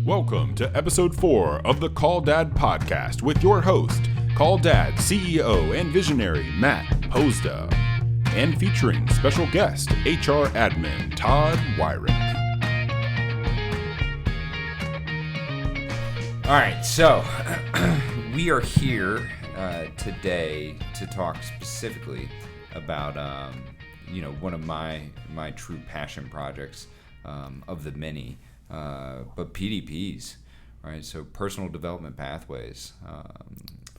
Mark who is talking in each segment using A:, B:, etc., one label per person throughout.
A: Welcome to episode 4 of the Call Dad podcast with your host, Call Dad CEO and visionary Matt Posda, and featuring special guest HR admin Todd Wyrick.
B: All right, so we are here today to talk specifically about one of my true passion projects of the many. But PDPs, right? So personal development pathways.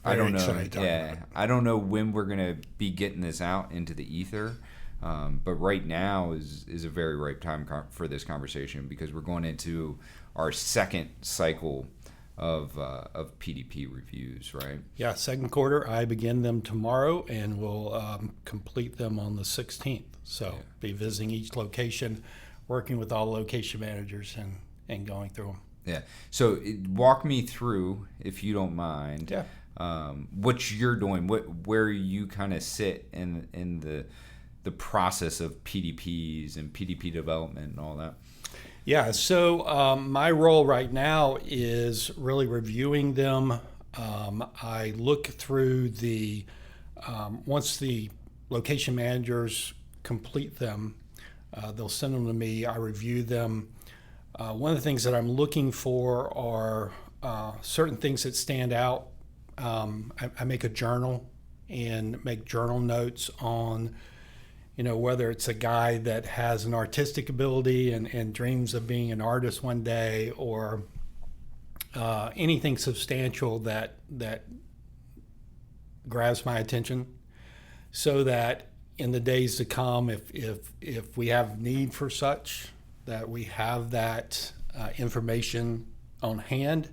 B: I don't know. Yeah, I don't know when we're gonna be getting this out into the ether, but right now is a very ripe time for this conversation because we're going into our second cycle of PDP reviews, right?
C: Yeah, second quarter. I begin them tomorrow, and we'll complete them on the 16th. So be visiting each location, working with all location managers and going through them.
B: Yeah. So walk me through, if you don't mind, what you're doing, where you kind of sit in the process of PDPs and PDP development and all that.
C: Yeah. So my role right now is really reviewing them. I look through once the location managers complete them, they'll send them to me. I review them. One of the things that I'm looking for are certain things that stand out. I make a journal and make journal notes on, whether it's a guy that has an artistic ability and dreams of being an artist one day, or anything substantial that grabs my attention, so that in the days to come, if we have need for such, that we have that information on hand.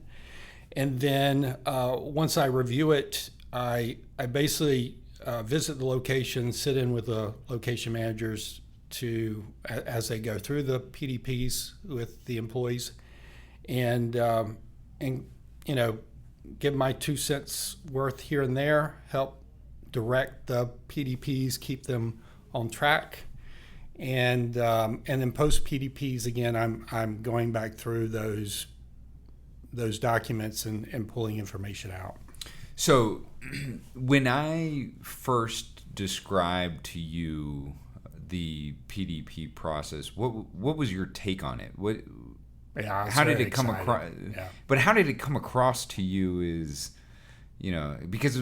C: And then once I review it, I basically visit the location, sit in with the location managers as they go through the PDPs with the employees, and give my 2 cents worth here and there, help direct the PDPs, keep them on track. And then post PDPs again, I'm going back through those documents and pulling information out.
B: So when I first described to you the PDP process, what was your take on it? How did it come across? Yeah. But how did it come across to you? Is because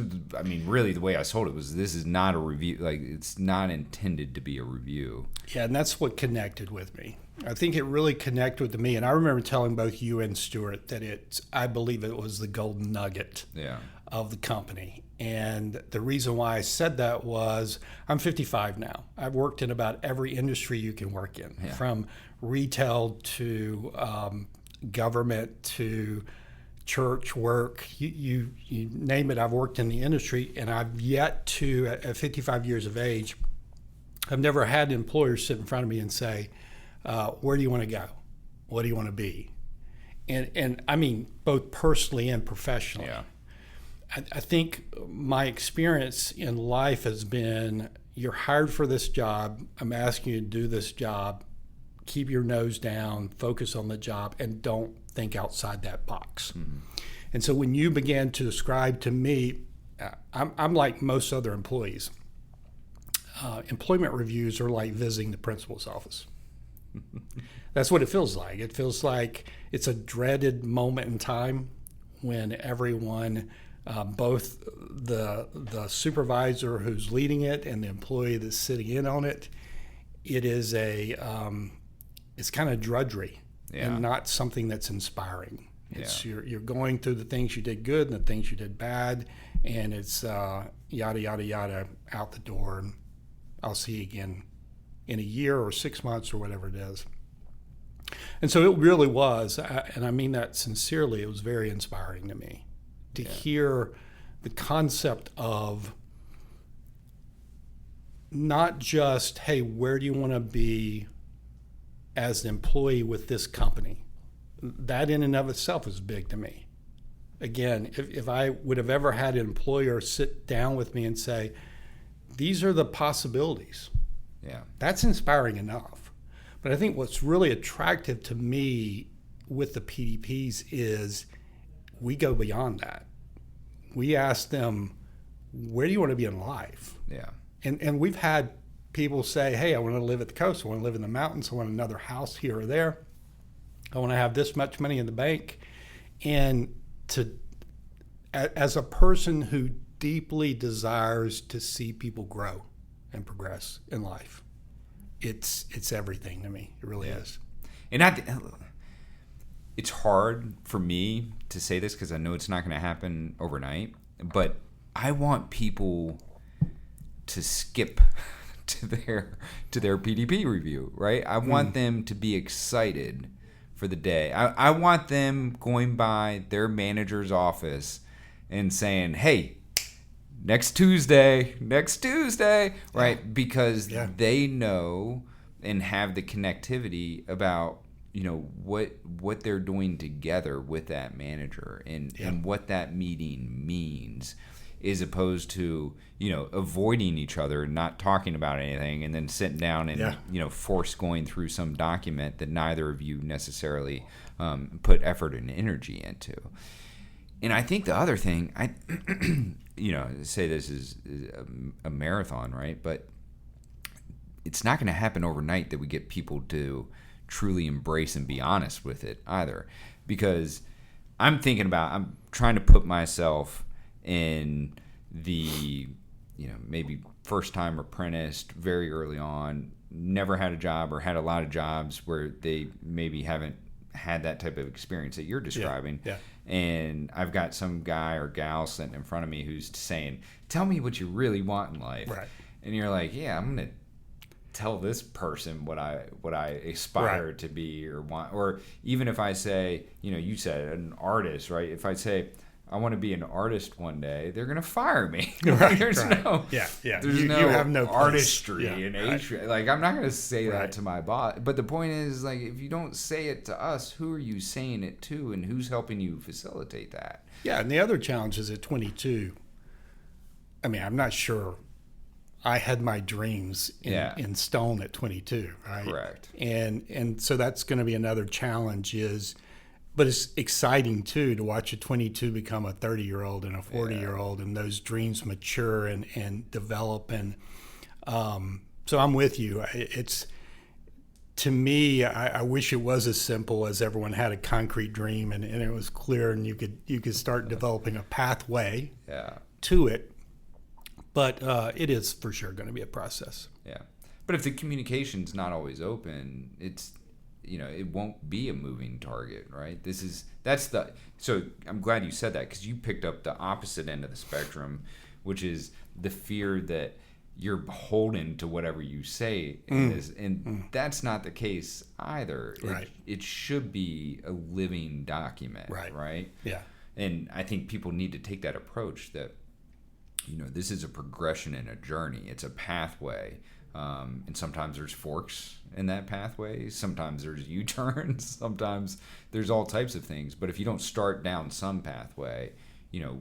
B: really the way I sold it was, this is not a review. Like, it's not intended to be a review.
C: Yeah, and that's what connected with me. I think it really connected with me. And I remember telling both you and Stuart that I believe it was the golden nugget of the company. And the reason why I said that was, I'm 55 now. I've worked in about every industry you can work in, from retail to government to church work, you name it. I've worked in the industry, and I've yet to, at 55 years of age, I've never had employers sit in front of me and say, where do you want to go? What do you want to be? And I mean, both personally and professionally. Yeah. I think my experience in life has been, you're hired for this job. I'm asking you to do this job. Keep your nose down, focus on the job, and don't think outside that box. Mm-hmm. And so when you began to describe to me, I'm like most other employees. Employment reviews are like visiting the principal's office. That's what it feels like. It feels like it's a dreaded moment in time when everyone, both the supervisor who's leading it and the employee that's sitting in on it, it is it's kind of drudgery and not something that's inspiring. It's you're going through the things you did good and the things you did bad, and it's yada yada yada out the door, and I'll see you again in a year or 6 months or whatever it is. And so it really was, and I mean that sincerely, it was very inspiring to me to hear the concept of not just, hey, where do you want to be as an employee with this company? That in and of itself is big to me. Again, if I would have ever had an employer sit down with me and say, these are the possibilities, that's inspiring enough. But I think what's really attractive to me with the PDPs is we go beyond that. We ask them, where do you want to be in life?
B: Yeah.
C: And we've had people say, hey, I want to live at the coast. I want to live in the mountains. I want another house here or there. I want to have this much money in the bank. And as a person who deeply desires to see people grow and progress in life, it's everything to me. It really is.
B: And it's hard for me to say this because I know it's not going to happen overnight, but I want people to skip to their PDP review, right? I want them to be excited for the day. I want them going by their manager's office and saying, hey, next Tuesday, right? Because they know and have the connectivity about, what they're doing together with that manager and what that meeting means, as opposed to, avoiding each other, not talking about anything, and then sitting down and, force going through some document that neither of you necessarily put effort and energy into. And I think the other thing, I say this is a marathon, right? But it's not going to happen overnight that we get people to truly embrace and be honest with it either. Because I'm trying to put myself in the, maybe first time apprenticed very early on, never had a job or had a lot of jobs where they maybe haven't had that type of experience that you're describing.
C: Yeah.
B: And I've got some guy or gal sitting in front of me who's saying, tell me what you really want in life.
C: Right.
B: And you're like, yeah, I'm going to tell this person what I aspire to be or want. Or even if I say, you said an artist, right? If I say I want to be an artist one day, they're going to fire me. There's no
C: you have no
B: artistry and
C: right.
B: Like, I'm not going to say that to my boss. But the point is, like, if you don't say it to us, who are you saying it to, and who's helping you facilitate that?
C: Yeah, and the other challenge is at 22. I mean, I'm not sure I had my dreams in stone at 22, right?
B: Correct.
C: And so that's going to be another challenge but it's exciting too to watch a 22 become a 30-year-old and a 40-year-old and those dreams mature and develop. And so I'm with you. It's, to me, I wish it was as simple as everyone had a concrete dream and it was clear and you could start developing a pathway to it. But it is for sure going to be a process.
B: Yeah. But if the communication's not always open, it won't be a moving target, right? So I'm glad you said that, because you picked up the opposite end of the spectrum, which is the fear that you're beholden to whatever you say. And that's not the case either.
C: Right.
B: It should be a living document, right?
C: Yeah.
B: And I think people need to take that approach that, this is a progression and a journey. It's a pathway. And sometimes there's forks in that pathway. Sometimes there's U-turns. Sometimes there's all types of things. But if you don't start down some pathway,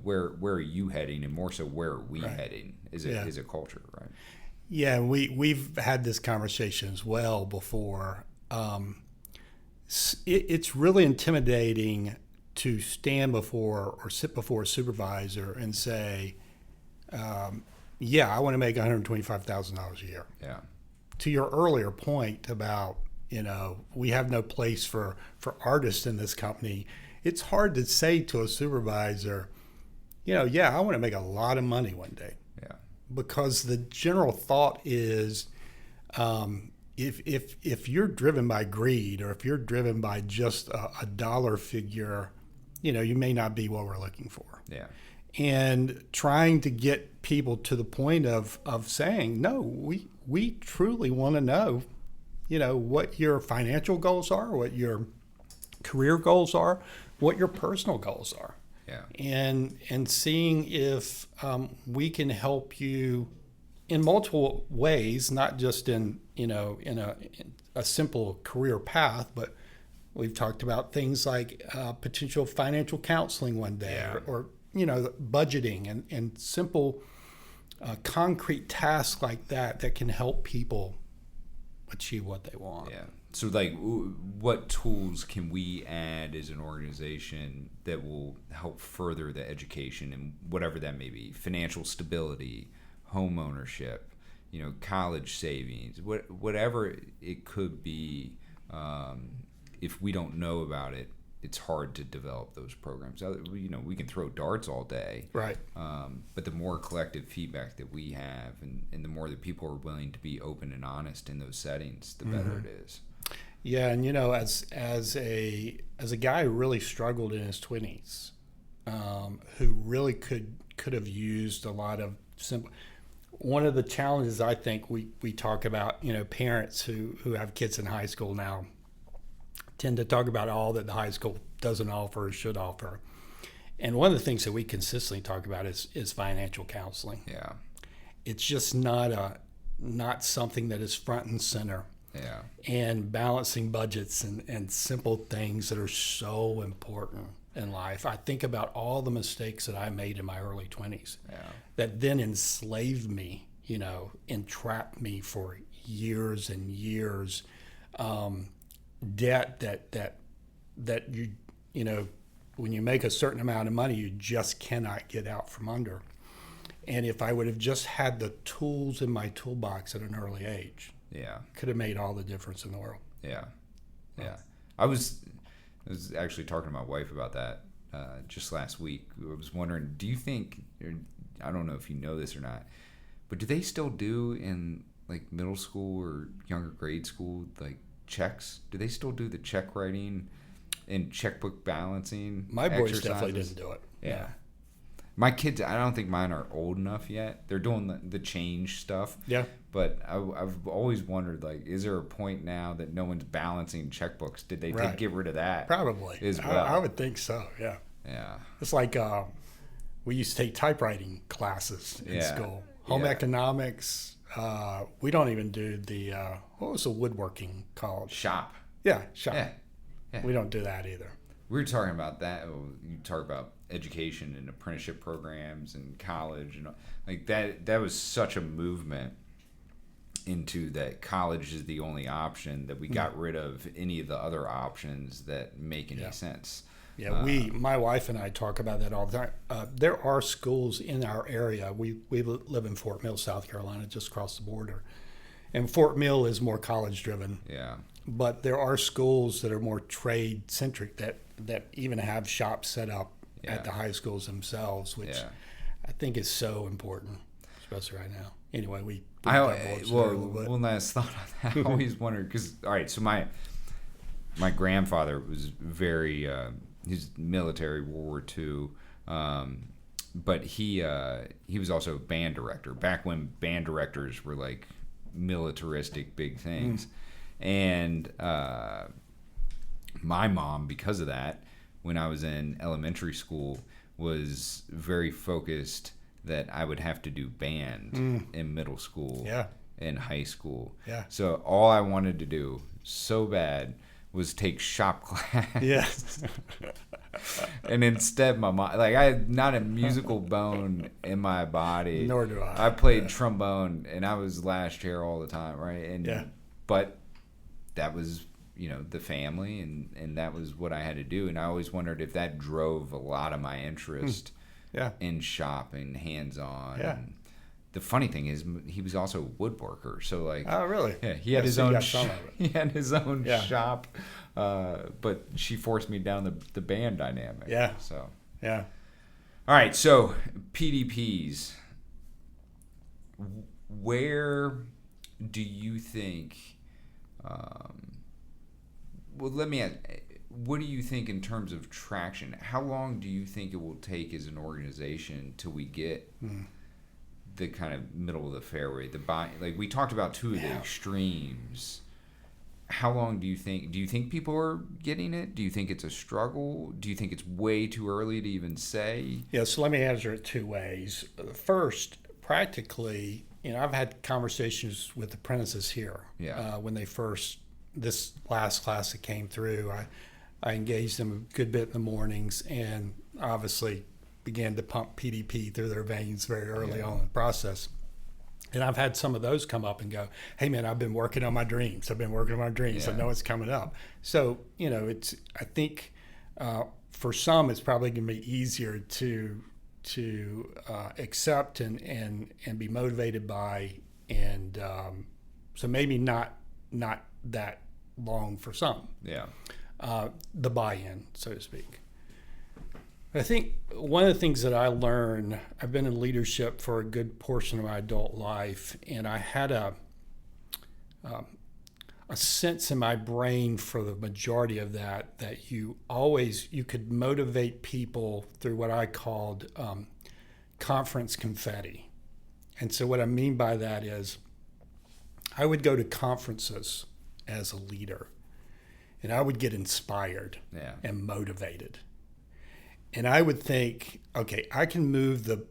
B: where are you heading? And more so, where are we heading as a culture, right?
C: Yeah, we've had this conversation as well before. It's really intimidating to stand before or sit before a supervisor and say, I want to make $125,000 a year.
B: Yeah.
C: To your earlier point about, we have no place for artists in this company, it's hard to say to a supervisor, I want to make a lot of money one day.
B: Yeah.
C: Because the general thought is, if you're driven by greed or if you're driven by just a dollar figure, you may not be what we're looking for.
B: Yeah.
C: And trying to get people to the point of saying, no, we truly want to know, what your financial goals are, what your career goals are, what your personal goals are.
B: Yeah.
C: And seeing if we can help you in multiple ways, not just in a simple career path, but we've talked about things like potential financial counseling one day, or budgeting and simple concrete tasks like that can help people achieve what they want.
B: Yeah. So, like, what tools can we add as an organization that will help further the education and whatever that may be? Financial stability, home ownership, college savings, whatever it could be. If we don't know about it, it's hard to develop those programs. We can throw darts all day,
C: right?
B: But the more collective feedback that we have, and the more that people are willing to be open and honest in those settings, the better it is.
C: Yeah, and as a guy who really struggled in his 20s, who really could have used a lot of simple. One of the challenges I think we talk about, parents who have kids in high school now tend to talk about all that the high school doesn't offer or should offer. And one of the things that we consistently talk about is financial counseling.
B: Yeah.
C: It's just not something that is front and center.
B: Yeah.
C: And balancing budgets and simple things that are so important in life. I think about all the mistakes that I made in my early 20s that then enslaved me, entrapped me for years and years. Debt that you when you make a certain amount of money, you just cannot get out from under. And if I would have just had the tools in my toolbox at an early age, could have made all the difference in the world.
B: Yeah. I was actually talking to my wife about that just last week. I was wondering, do you think, I don't know if you know this or not, but do they still do in like middle school or younger grade school, like checks? Do they still do the check writing and checkbook balancing?
C: My boys definitely didn't do it.
B: Yeah. My kids, I don't think mine are old enough yet. They're doing the change stuff.
C: Yeah.
B: But I've always wondered, like, is there a point now that no one's balancing checkbooks? Did they get rid of that?
C: Probably.
B: As well?
C: I would think so, yeah.
B: Yeah.
C: It's like we used to take typewriting classes in school. Home economics. We don't even do the, what was the woodworking called?
B: Shop.
C: Yeah, shop.
B: Yeah.
C: We don't do that either.
B: We were talking about that. You talk about education and apprenticeship programs and college and like that. That was such a movement into that college is the only option, that we got rid of any of the other options that make any sense.
C: Yeah, my wife and I talk about that all the time. There are schools in our area. We live in Fort Mill, South Carolina, just across the border. And Fort Mill is more college driven.
B: Yeah.
C: But there are schools that are more trade centric that even have shops set up at the high schools themselves, which I think is so important, especially right now. Anyway,
B: one last thought on that. I always wondered, because all right, so my grandfather was very he's military, World War II, but he was also a band director back when band directors were like militaristic big things. And my mom, because of that, when I was in elementary school, was very focused that I would have to do band in middle school and high school. Yeah. So all I wanted to do so bad was take shop class.
C: Yeah.
B: And instead, my mom, like, I had not a musical bone in my body.
C: Nor do I.
B: I played trombone, and I was last chair all the time, right? And but that was, the family, and that was what I had to do. And I always wondered if that drove a lot of my interest in shop and hands-on. Yeah. And the funny thing is, he was also a woodworker. So, like...
C: Oh, really?
B: Yeah, he had his own he had his own shop, but she forced me down the band dynamic.
C: Yeah.
B: So...
C: Yeah.
B: All right, so PDPs. Where do you think... well, let me ask, what do you think in terms of traction? How long do you think it will take as an organization till we get the kind of middle of the fairway? Like we talked about two of the extremes. How long do you think? Do you think people are getting it? Do you think it's a struggle? Do you think it's way too early to even say?
C: Yeah, so let me answer it two ways. First, practically, I've had conversations with apprentices here.
B: Yeah.
C: When they first, this last class that came through, I engaged them a good bit in the mornings and obviously began to pump PDP through their veins very early on in the process. And I've had some of those come up and go, hey, man, I've been working on my dreams. I know it's coming up. So, I think for some, it's probably going to be easier to accept and be motivated by. And so maybe not that long for some.
B: Yeah.
C: The buy-in, so to speak. I think one of the things that I learned, I've been in leadership for a good portion of my adult life, and I had a sense in my brain for the majority of that you could motivate people through what I called conference confetti. And so what I mean by that is I would go to conferences as a leader, and I would get inspired and motivated. And I would think, okay, I can move the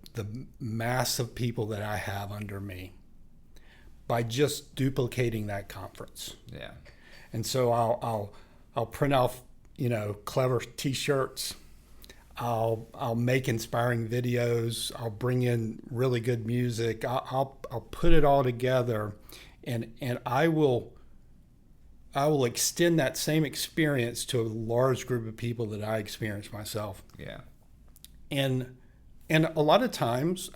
C: mass of people that I have under me by just duplicating that conference.
B: Yeah.
C: And so I'll print off, clever T-shirts. I'll make inspiring videos. I'll bring in really good music. I'll put it all together, and I will extend that same experience to a large group of people that I experience myself.
B: Yeah.
C: And a lot of times,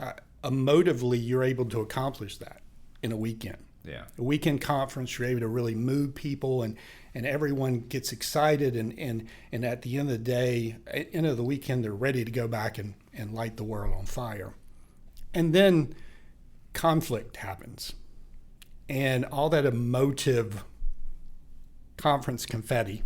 C: emotively, you're able to accomplish that in a weekend.
B: Yeah.
C: A weekend conference, you're able to really move people, and everyone gets excited. And at the end of the day, end of the weekend, they're ready to go back and light the world on fire. And then conflict happens. And all that emotive conference confetti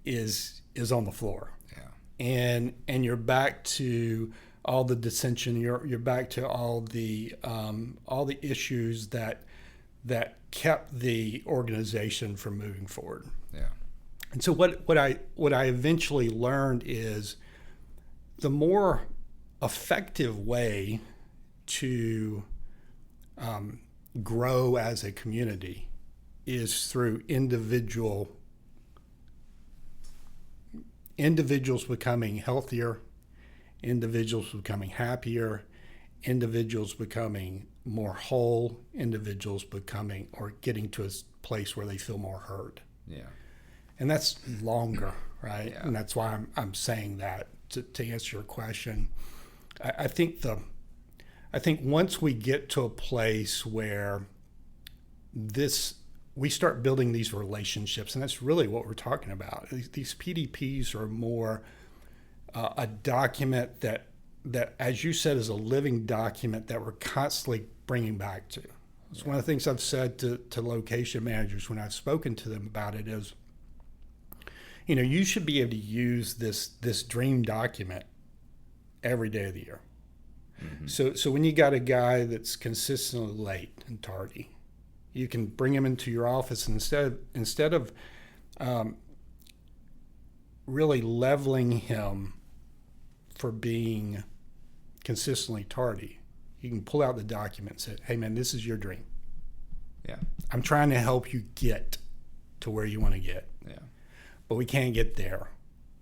C: is on the floor. Yeah. And you're back to all the dissension. You're back to all the issues that kept the organization from moving forward.
B: Yeah.
C: And so what I eventually learned is the more effective way to grow as a community is through individuals becoming healthier, individuals becoming happier, individuals becoming more whole, individuals becoming or getting to a place where they feel more heard.
B: Yeah.
C: And that's longer, right?
B: Yeah.
C: And that's why I'm saying that to answer your question. I think once we get to a place where we start building these relationships, and that's really what we're talking about. These PDPs are more a document that, as you said, is a living document that we're constantly bringing back to. It's one of the things I've said to location managers when I've spoken to them about it is, you should be able to use this dream document every day of the year. Mm-hmm. So when you got a guy that's consistently late and tardy, you can bring him into your office, and instead of really leveling him for being consistently tardy, you can pull out the document and say, hey man, this is your dream.
B: Yeah.
C: I'm trying to help you get to where you want to get.
B: Yeah.
C: But we can't get there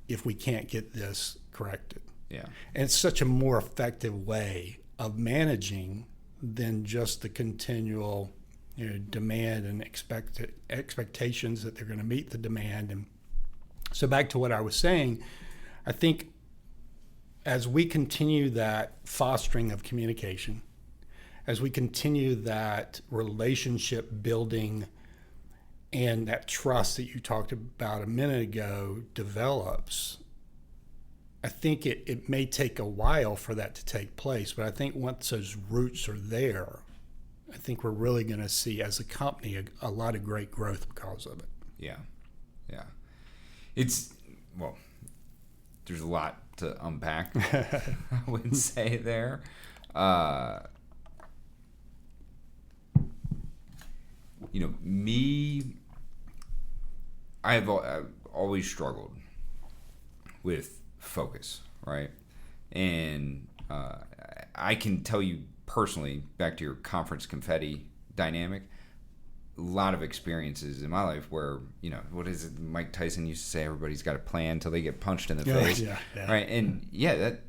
C: if we can't get this corrected.
B: Yeah.
C: And it's such a more effective way of managing than just the continual demand and expectations that they're going to meet the demand. And so back to what I was saying, I think as we continue that fostering of communication, as we continue that relationship building and that trust that you talked about a minute ago develops, I think it may take a while for that to take place, but I think once those roots are there, I think we're really going to see as a company a lot of great growth because of it.
B: Yeah. Yeah. There's a lot to unpack, I would say there. I've always struggled with focus, right? And I can tell you personally, back to your conference confetti dynamic, a lot of experiences in my life where, what is it Mike Tyson used to say, everybody's got a plan until they get punched in the face.
C: Yeah.
B: Right? And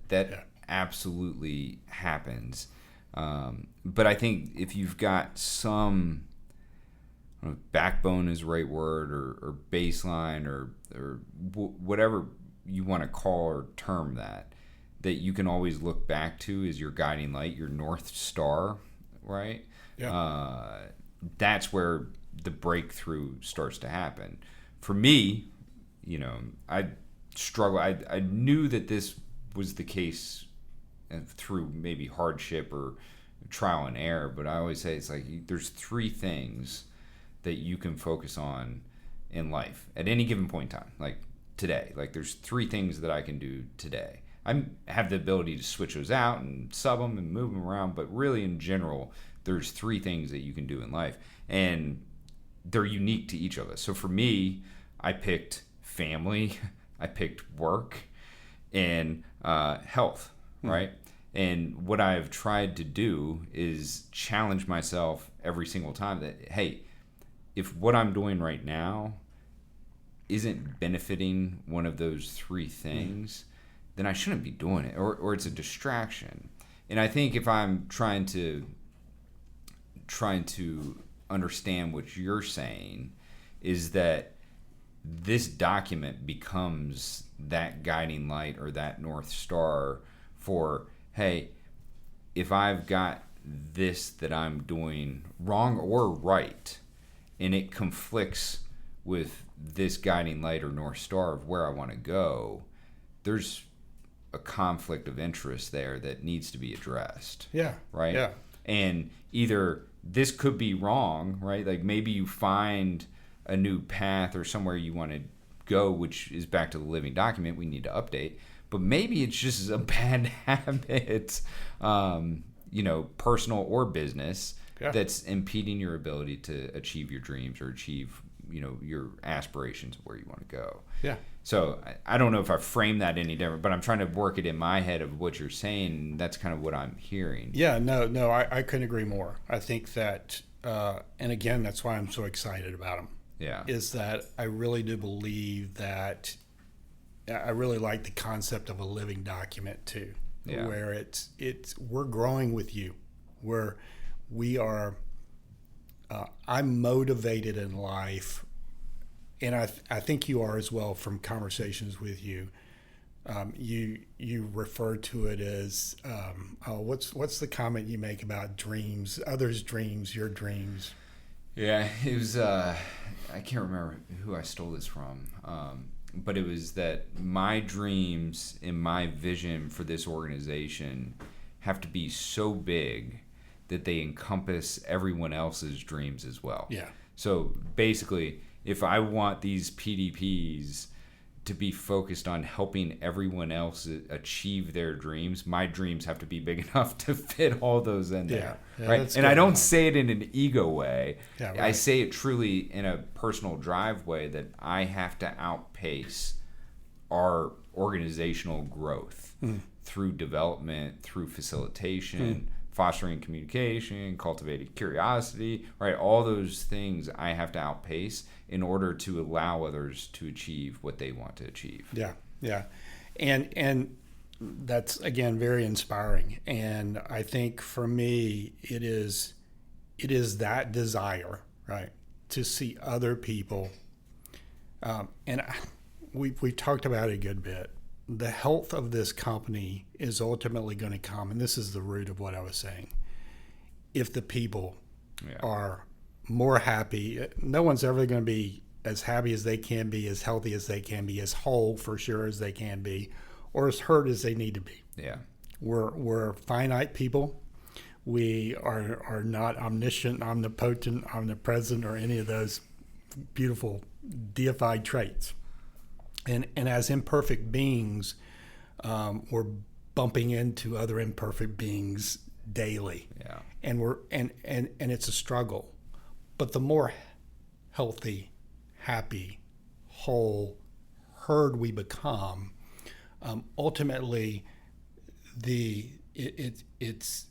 B: that absolutely happens. But I think if you've got some, I don't know if backbone is the right word, or baseline, or whatever you want to call or term that you can always look back to as your guiding light, your North Star, right? Yeah. That's where the breakthrough starts to happen. For me, I struggle. I knew that this was the case through maybe hardship or trial and error, but I always say it's like there's three things that you can focus on in life at any given point in time. Like today, like there's three things that I can do today. I have the ability to switch those out and sub them and move them around, but really in general, there's three things that you can do in life, and they're unique to each of us. So for me, I picked family, I picked work, and health, right? And what I've tried to do is challenge myself every single time that, hey, if what I'm doing right now isn't benefiting one of those three things, then I shouldn't be doing it, or it's a distraction. And I think if I'm trying to understand what you're saying, is that this document becomes that guiding light or that North Star for, hey, if I've got this that I'm doing wrong or right, and it conflicts with this guiding light or North Star of where I want to go, there's a conflict of interest there that needs to be addressed.
C: Yeah.
B: Right?
C: Yeah.
B: And either this could be wrong, right? Like maybe you find a new path or somewhere you want to go, which is back to the living document we need to update. But maybe it's just a bad habit, personal or business, that's impeding your ability to achieve your dreams or achieve, your aspirations of where you want to go.
C: Yeah.
B: So I don't know if I framed that any different, but I'm trying to work it in my head of what you're saying. And that's kind of what I'm hearing.
C: Yeah, no, I couldn't agree more. I think that, and again, that's why I'm so excited about them.
B: Yeah.
C: Is that I really do believe that I really like the concept of a living document too, where it's we're growing with you, where we are. I'm motivated in life, and I think you are as well from conversations with you. You refer to it as what's the comment you make about dreams, others' dreams, your dreams?
B: Yeah, it was. I can't remember who I stole this from, but it was that my dreams and my vision for this organization have to be so big that they encompass everyone else's dreams as well.
C: Yeah.
B: So basically, if I want these PDPs to be focused on helping everyone else achieve their dreams, my dreams have to be big enough to fit all those in there. Yeah, right? And I don't say it in an ego way. Yeah, right. I say it truly in a personal drive way, that I have to outpace our organizational growth through development, through facilitation, fostering communication, cultivating curiosity, right? All those things I have to outpace in order to allow others to achieve what they want to achieve.
C: Yeah, yeah. And that's, again, very inspiring. And I think for me, it is that desire, right, to see other people. And we talked about it a good bit. The health of this company is ultimately going to come, and this is the root of what I was saying, if the people are more happy. No one's ever going to be as happy as they can be, as healthy as they can be, as whole for sure as they can be, or as hurt as they need to be.
B: Yeah,
C: we're finite people. We are not omniscient, omnipotent, omnipresent, or any of those beautiful deified traits. And as imperfect beings, we're bumping into other imperfect beings daily.
B: Yeah.
C: And and it's a struggle. But the more healthy, happy, whole, heard we become, ultimately it's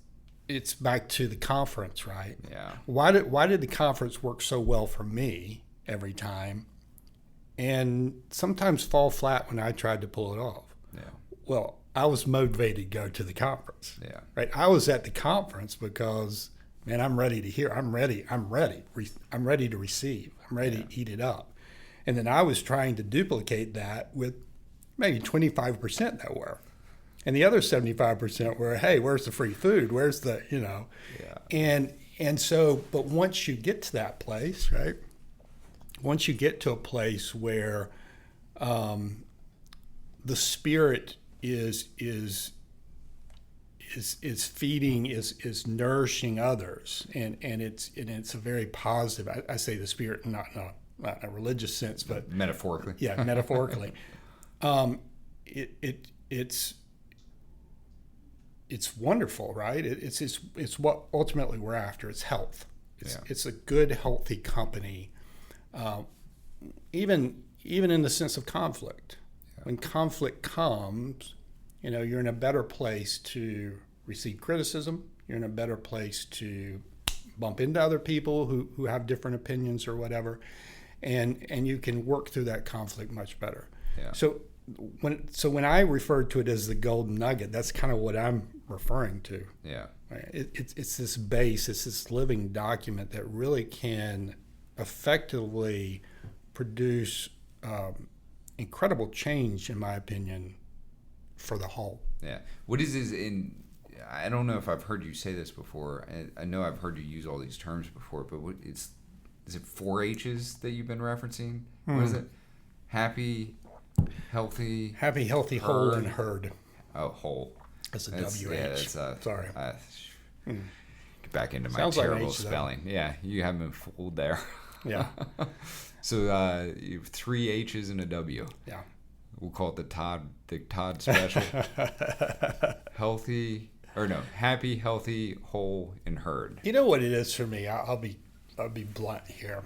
C: back to the conference, right?
B: Yeah.
C: Why did the conference work so well for me every time, and sometimes fall flat when I tried to pull it off?
B: Yeah.
C: Well, I was motivated to go to the conference.
B: Yeah.
C: Right. I was at the conference because, man, I'm ready to hear. I'm ready to receive. I'm ready to eat it up. And then I was trying to duplicate that with maybe 25% that were. And the other 75% were, hey, where's the free food? Where's the, And so, but once you get to that place, right? Once you get to a place where the spirit is feeding, is nourishing others, and it's a very positive. I say the spirit, not in a religious sense, but
B: metaphorically.
C: Yeah, metaphorically. It's wonderful, right? It's what ultimately we're after. It's health. It's a good, healthy company, even in the sense of conflict. Yeah. When conflict comes, you're in a better place to receive criticism. You're in a better place to bump into other people who have different opinions or whatever, and you can work through that conflict much better.
B: Yeah.
C: So when I refer to it as the golden nugget, that's kind of what I'm referring to.
B: Yeah.
C: It's this base, it's this living document that really can effectively produce incredible change, in my opinion, for the whole.
B: Yeah. What is this I don't know if I've heard you say this before. I know I've heard you use all these terms before, but is it 4 H's that you've been referencing? What is it? Happy, healthy,
C: whole, and herd.
B: Oh, whole.
C: That's a WH.
B: Yeah, that's
C: sorry.
B: Get back into my
C: Sounds
B: terrible
C: like H,
B: spelling. Though. Yeah, you haven't been fooled there.
C: Yeah.
B: So you have 3 H's and a W.
C: Yeah.
B: We'll call it the Todd special. Happy, healthy, whole, and herd.
C: You know what it is for me? I'll be blunt here.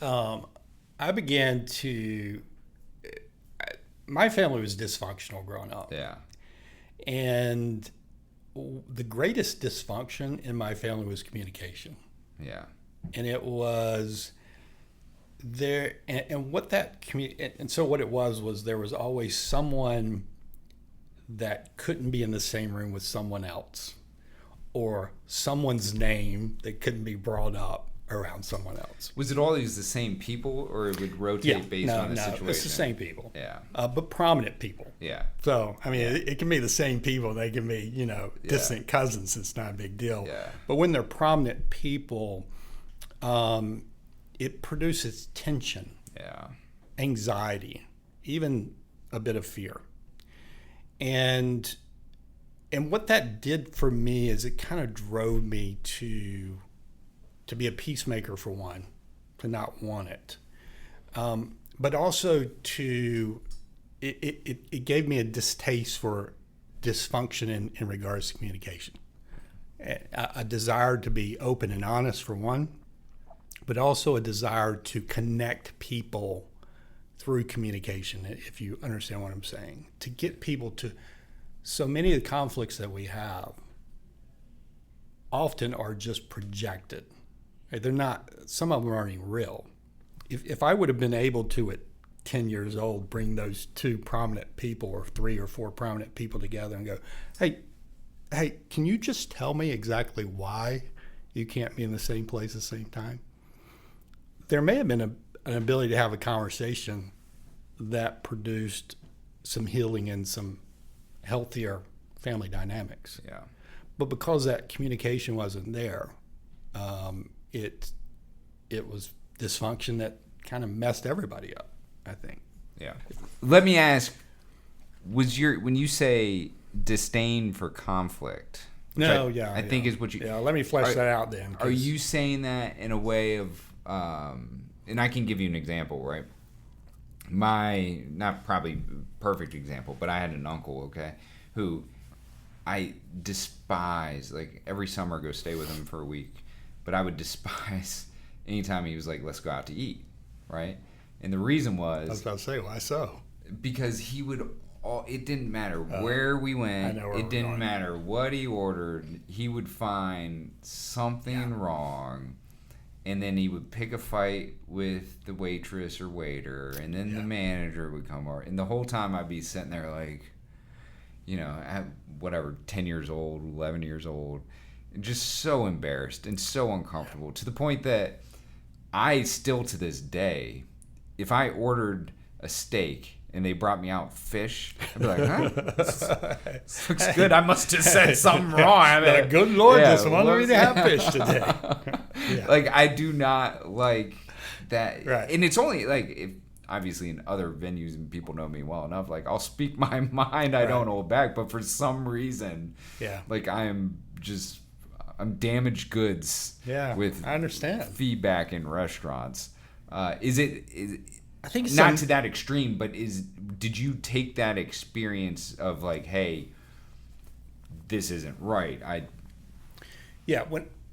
C: I began to. My family was dysfunctional growing up.
B: Yeah.
C: And the greatest dysfunction in my family was communication.
B: Yeah.
C: And it was there, and what that and so what it was there was always someone that couldn't be in the same room with someone else, or someone's name that couldn't be brought up around someone else.
B: Was it always the same people, or it would rotate based on the situation?
C: It's the same people.
B: Yeah.
C: But prominent people.
B: Yeah.
C: So, I mean, it can be the same people. They can be, distant cousins. It's not a big deal.
B: Yeah.
C: But when they're prominent people, it produces tension, anxiety, even a bit of fear. And what that did for me is it kind of drove me to be a peacemaker, for one, to not want it, but also it gave me a distaste for dysfunction in regards to communication, a desire to be open and honest, for one, but also a desire to connect people through communication, if you understand what I'm saying, to get people to. So many of the conflicts that we have often are just projected. They're not, some of them aren't even real. If I would have been able to, at 10 years old, bring those 2 prominent people or 3 or 4 prominent people together and go, hey, can you just tell me exactly why you can't be in the same place at the same time? There may have been an ability to have a conversation that produced some healing and some healthier family dynamics.
B: Yeah.
C: But because that communication wasn't there, it was dysfunction that kind of messed everybody up, I think.
B: Yeah. Let me ask, when you say disdain for conflict, I think is what you...
C: Yeah, let me flesh that out then.
B: Are you saying that in a way of... and I can give you an example, right? Not probably perfect example, but I had an uncle, who I despise. Like, every summer I go stay with him for a week. But I would despise anytime he was like, let's go out to eat, right? And the reason was...
C: I was about to say, why so?
B: Because he would... it didn't matter where we went. It didn't matter what he ordered. He would find something wrong. And then he would pick a fight with the waitress or waiter. And then the manager would come over. And the whole time I'd be sitting there like... at whatever, 10 years old, 11 years old, just so embarrassed and so uncomfortable, to the point that I still, to this day, if I ordered a steak and they brought me out fish, I'd be like, huh? This looks good. I must have said something wrong.
C: Good Lord, this one we didn't have fish today.
B: Like, I do not like that.
C: Right.
B: And it's only, like, if obviously in other venues and people know me well enough, like, I'll speak my mind. I don't hold back. But for some reason, like, I'm damaged goods with
C: I understand.
B: feedback in restaurants. Is
C: I think
B: not to that extreme, but did you take that experience of like, hey, this isn't right?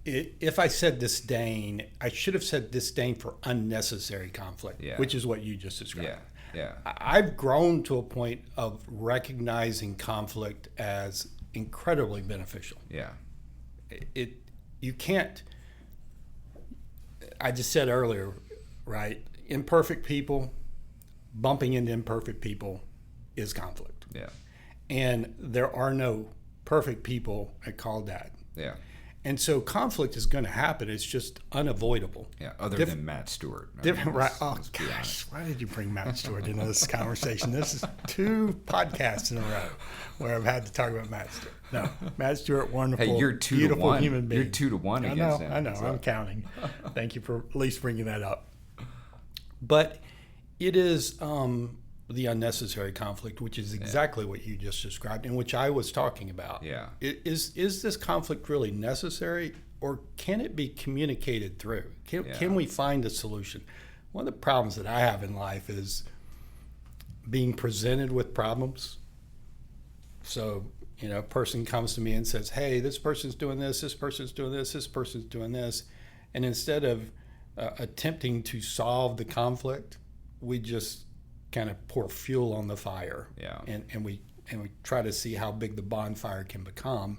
C: If I said disdain, I should have said disdain for unnecessary conflict, which is what you just described.
B: Yeah.
C: I've grown to a point of recognizing conflict as incredibly beneficial.
B: Yeah.
C: You can't. I just said earlier, right? Imperfect people bumping into imperfect people is conflict.
B: Yeah.
C: And there are no perfect people at Call Dad.
B: Yeah.
C: And so conflict is going to happen. It's just unavoidable.
B: Yeah. Other than Matt Stewart.
C: Right. Oh, gosh. Why did you bring Matt Stewart into this conversation? This is 2 podcasts in a row where I've had to talk about Matt Stewart. No, Matt Stewart, wonderful,
B: hey, you're
C: beautiful
B: 2-1.
C: human being.
B: You're 2-1 against him.
C: I know. I'm counting. Thank you for at least bringing that up. But it is the unnecessary conflict, which is exactly what you just described, and which I was talking about.
B: Yeah.
C: Is this conflict really necessary, or can it be communicated through? Can we find a solution? One of the problems that I have in life is being presented with problems. So, a person comes to me and says, hey, this person's doing this person's doing this person's doing this. And instead of attempting to solve the conflict, we just kind of pour fuel on the fire.
B: Yeah.
C: And we try to see how big the bonfire can become.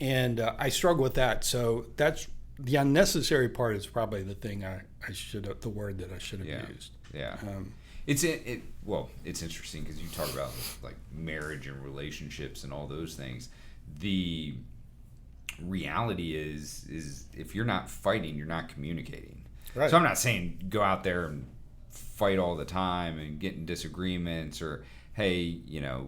C: And I struggle with that. So that's the unnecessary part is probably the thing the word that I should have used.
B: Yeah. It's interesting because you talk about like marriage and relationships and all those things. The reality is if you're not fighting, you're not communicating.
C: Right.
B: So I'm not saying go out there and fight all the time and get in disagreements, or hey,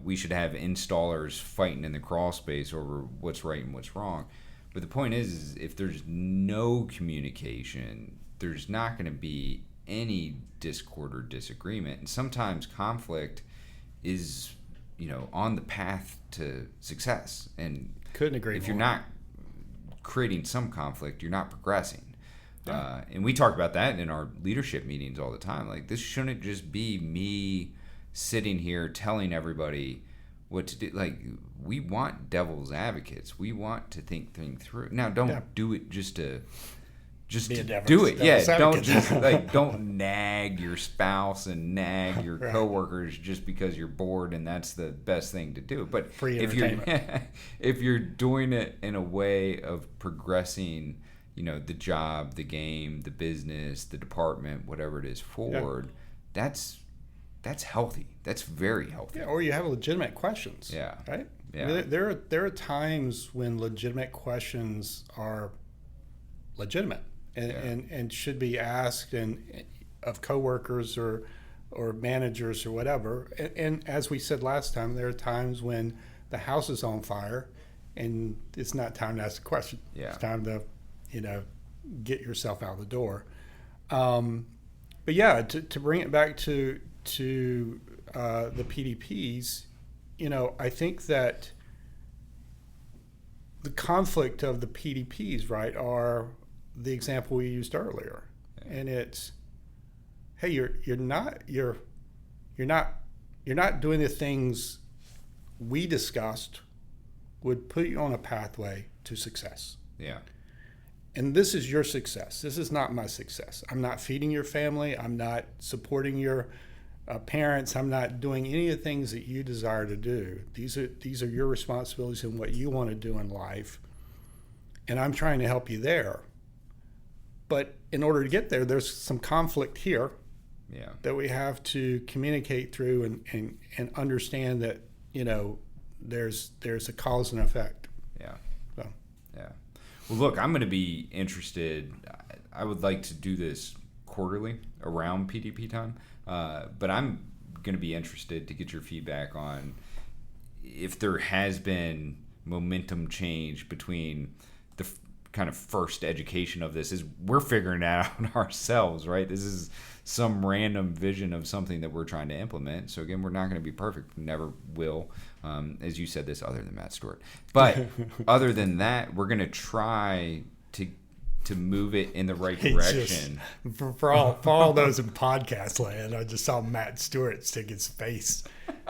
B: we should have installers fighting in the crawl space over what's right and what's wrong. But the point is if there's no communication, there's not going to be any discord or disagreement. And sometimes conflict is, on the path to success. And
C: couldn't agree
B: if
C: more.
B: You're not creating some conflict, you're not progressing.
C: Yeah.
B: And we talk about that in our leadership meetings all the time. Like, this shouldn't just be me sitting here telling everybody what to do. Like, we want devil's advocates. We want to think things through. Now, don't do it just to do it. Yeah, don't nag your spouse and nag your coworkers just because you're bored and that's the best thing to do. But if you're doing it in a way of progressing, the job, the game, the business, the department, whatever it is forward, that's healthy. That's very healthy.
C: Yeah, or you have legitimate questions.
B: Yeah.
C: Right?
B: Yeah.
C: There are times when legitimate questions are legitimate and should be asked of coworkers or managers or whatever. And as we said last time, there are times when the house is on fire and it's not time to ask a question.
B: Yeah.
C: It's time to, get yourself out the door. But yeah, to bring it back to the PDPs, I think that the conflict of the PDPs, right, are the example we used earlier. Yeah. And it's, hey, you're not doing the things we discussed would put you on a pathway to success.
B: Yeah.
C: And this is your success. This is not my success. I'm not feeding your family. I'm not supporting your parents. I'm not doing any of the things that you desire to do. These are your responsibilities and what you want to do in life. And I'm trying to help you there. But in order to get there, there's some conflict here that we have to communicate through and understand that, there's a cause and effect.
B: Yeah.
C: So.
B: Yeah. Well, look, I'm going to be interested. I would like to do this quarterly around PDP time, but I'm going to be interested to get your feedback on if there has been momentum change between the kind of first education of this. Is we're figuring it out ourselves, right? This is some random vision of something that we're trying to implement. So again, we're not going to be perfect. Never will. As you said this, other than Matt Stewart. But other than that, we're going to try to move it in the right direction.
C: For all those in podcast land, I just saw Matt Stewart stick his face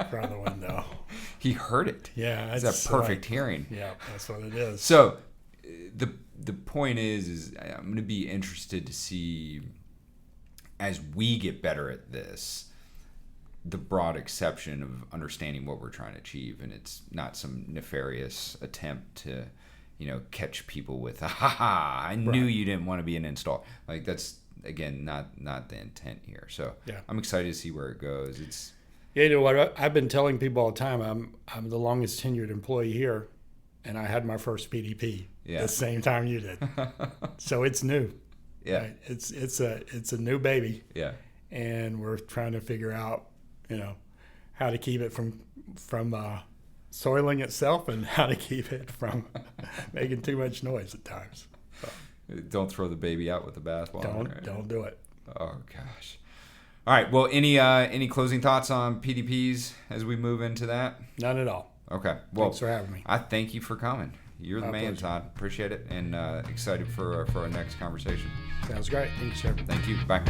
C: from the window.
B: He heard it.
C: Yeah,
B: it's a perfect hearing.
C: Yeah, that's what it is.
B: So the point is I'm going to be interested to see, as we get better at this, the broad exception of understanding what we're trying to achieve, and it's not some nefarious attempt to, catch people with I knew you didn't want to be an install. Like, that's again not the intent here. So
C: yeah.
B: I'm excited to see where it goes.
C: You know what I've been telling people all the time. I'm the longest tenured employee here, and I had my first PDP the same time you did. So it's new.
B: Yeah,
C: right? It's a new baby.
B: Yeah,
C: and we're trying to figure out how to keep it from soiling itself and how to keep it from making too much noise at times. So,
B: don't throw the baby out with the bathwater.
C: Don't do it.
B: Oh gosh. All right. Well, any closing thoughts on PDPs as we move into that?
C: None at all.
B: Okay. Well,
C: thanks for having me.
B: I thank you for coming. You're the man,
C: pleasure.
B: Todd. Appreciate it, and excited for our next conversation.
C: Sounds great. Thanks, sir.
B: Thank you. Bye.